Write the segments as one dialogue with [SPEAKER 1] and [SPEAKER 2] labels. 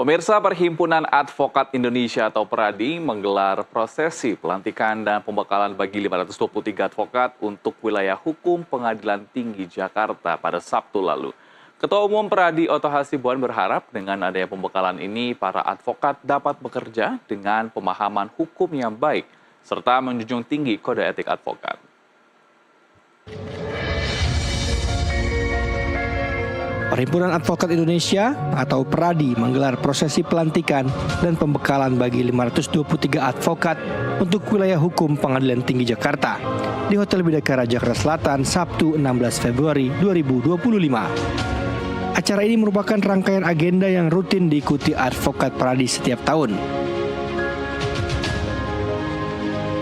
[SPEAKER 1] Pemirsa, Perhimpunan Advokat Indonesia atau PERADI menggelar prosesi pelantikan dan pembekalan bagi 523 advokat untuk wilayah hukum Pengadilan Tinggi Jakarta pada Sabtu lalu. Ketua Umum PERADI Oto Hasibuan berharap dengan adanya pembekalan ini, para advokat dapat bekerja dengan pemahaman hukum yang baik, serta menjunjung tinggi kode etik advokat.
[SPEAKER 2] Perhimpunan Advokat Indonesia atau PERADI menggelar prosesi pelantikan dan pembekalan bagi 523 advokat untuk wilayah hukum Pengadilan Tinggi Jakarta di Hotel Bidakara, Jakarta Selatan, Sabtu 16 Februari 2025. Acara ini merupakan rangkaian agenda yang rutin diikuti advokat PERADI setiap tahun.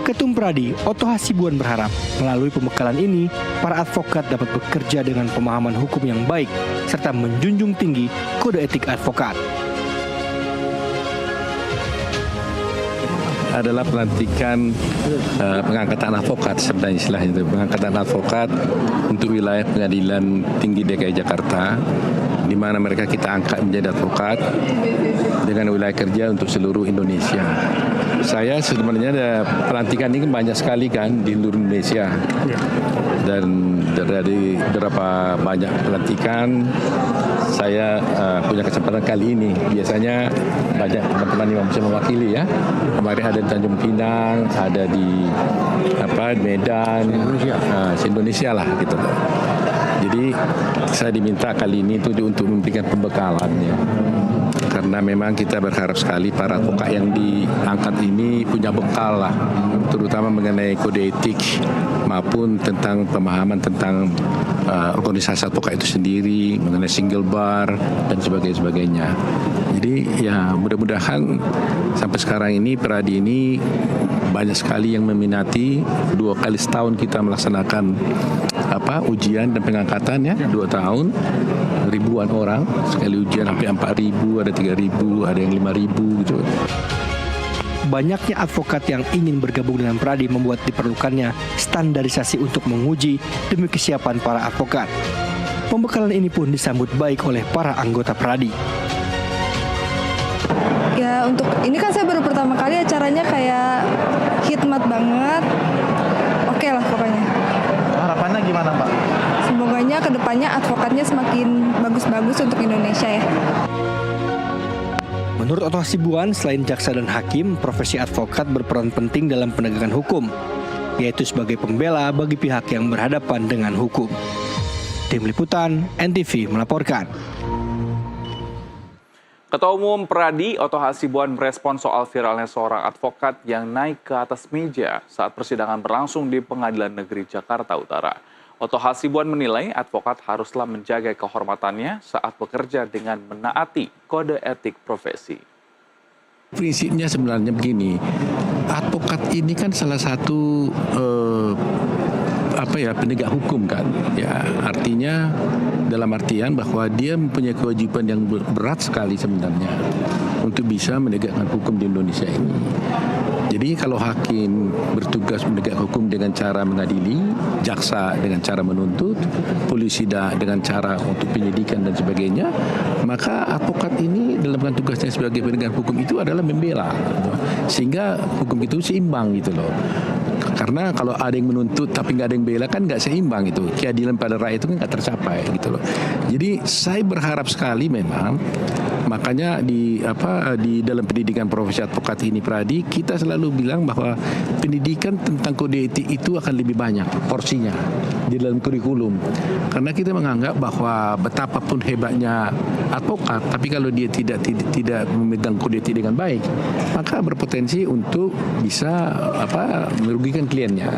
[SPEAKER 2] Ketum PERADI, Oto Hasibuan berharap melalui pembekalan ini, para advokat dapat bekerja dengan pemahaman hukum yang baik, serta menjunjung tinggi kode etik advokat.
[SPEAKER 3] Adalah pelantikan pengangkatan advokat, sebenarnya istilahnya itu, pengangkatan advokat untuk wilayah Pengadilan Tinggi DKI Jakarta, di mana mereka kita angkat menjadi advokat dengan wilayah kerja untuk seluruh Indonesia. Saya sebenarnya ada pelantikan ini banyak sekali kan di seluruh Indonesia, dan dari beberapa banyak pelantikan saya punya kesempatan kali ini. Biasanya banyak teman-teman yang bisa mewakili ya. Kemarin ada di Tanjung Pinang, ada di Medan, Indonesia lah gitu. Jadi saya diminta kali ini untuk memberikan pembekalan ya. Karena memang kita berharap sekali para advokat yang diangkat ini punya bekal lah, terutama mengenai kode etik maupun tentang pemahaman tentang organisasi advokat itu sendiri, mengenai single bar dan sebagainya. Jadi ya mudah-mudahan sampai sekarang ini PERADI ini banyak sekali yang meminati. 2 kali setahun kita melaksanakan ujian dan pengangkatan ya, 2 tahun, ribuan orang, sekali ujian sampai 4.000, ada 3.000, ada yang 5.000 gitu.
[SPEAKER 2] Banyaknya advokat yang ingin bergabung dengan PERADI membuat diperlukannya standarisasi untuk menguji demi kesiapan para advokat. Pembekalan ini pun disambut baik oleh para anggota PERADI.
[SPEAKER 4] Ya, untuk ini kan saya baru pertama kali acaranya kayak hikmat banget. Oke lah pokoknya.
[SPEAKER 5] Harapannya gimana, Pak?
[SPEAKER 4] Semoganya kedepannya advokatnya semakin bagus-bagus untuk Indonesia ya.
[SPEAKER 2] Menurut Oto Hasibuan, selain jaksa dan hakim, profesi advokat berperan penting dalam penegakan hukum, yaitu sebagai pembela bagi pihak yang berhadapan dengan hukum. Tim Liputan, NTV melaporkan.
[SPEAKER 1] Ketua Umum PERADI Oto Hasibuan merespon soal viralnya seorang advokat yang naik ke atas meja saat persidangan berlangsung di Pengadilan Negeri Jakarta Utara. Oto Hasibuan menilai advokat haruslah menjaga kehormatannya saat bekerja dengan menaati kode etik profesi.
[SPEAKER 3] Prinsipnya sebenarnya begini, advokat ini kan salah satu penegak hukum kan, ya artinya dalam artian bahwa dia mempunyai kewajiban yang berat sekali sebenarnya untuk bisa menegakkan hukum di Indonesia ini. Jadi kalau hakim bertugas menegak hukum dengan cara mengadili, jaksa dengan cara menuntut, polisi dengan cara untuk penyidikan dan sebagainya, maka advokat ini dalam tugasnya sebagai penegak hukum itu adalah membela, sehingga hukum itu seimbang gitu loh. Karena kalau ada yang menuntut tapi nggak ada yang bela kan nggak seimbang itu, keadilan pada rakyat itu kan nggak tercapai gitu loh. Jadi saya berharap sekali memang, makanya di dalam pendidikan profesi advokat ini PERADI kita selalu bilang bahwa pendidikan tentang kode etik itu akan lebih banyak porsinya di dalam kurikulum, karena kita menganggap bahwa betapapun hebatnya advokat, tapi kalau dia tidak memegang kode etik dengan baik, maka berpotensi untuk bisa merugikan kliennya.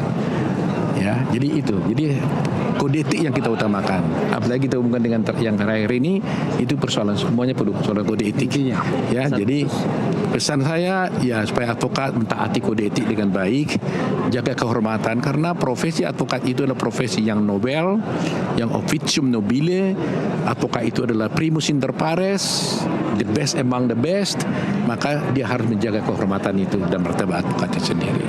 [SPEAKER 3] Ya, jadi itu. Jadi kode etik yang kita utamakan. Apalagi kita hubungkan dengan yang terakhir ini, itu persoalan semuanya perlu persoalan kode etiknya. Ya, jadi pesan saya ya supaya advokat mentaati kode etik dengan baik, jaga kehormatan, karena profesi advokat itu adalah profesi yang nobel, yang officium nobile. Advokat itu adalah primus inter pares, the best among the best, maka dia harus menjaga kehormatan itu dan martabat advokatnya sendiri.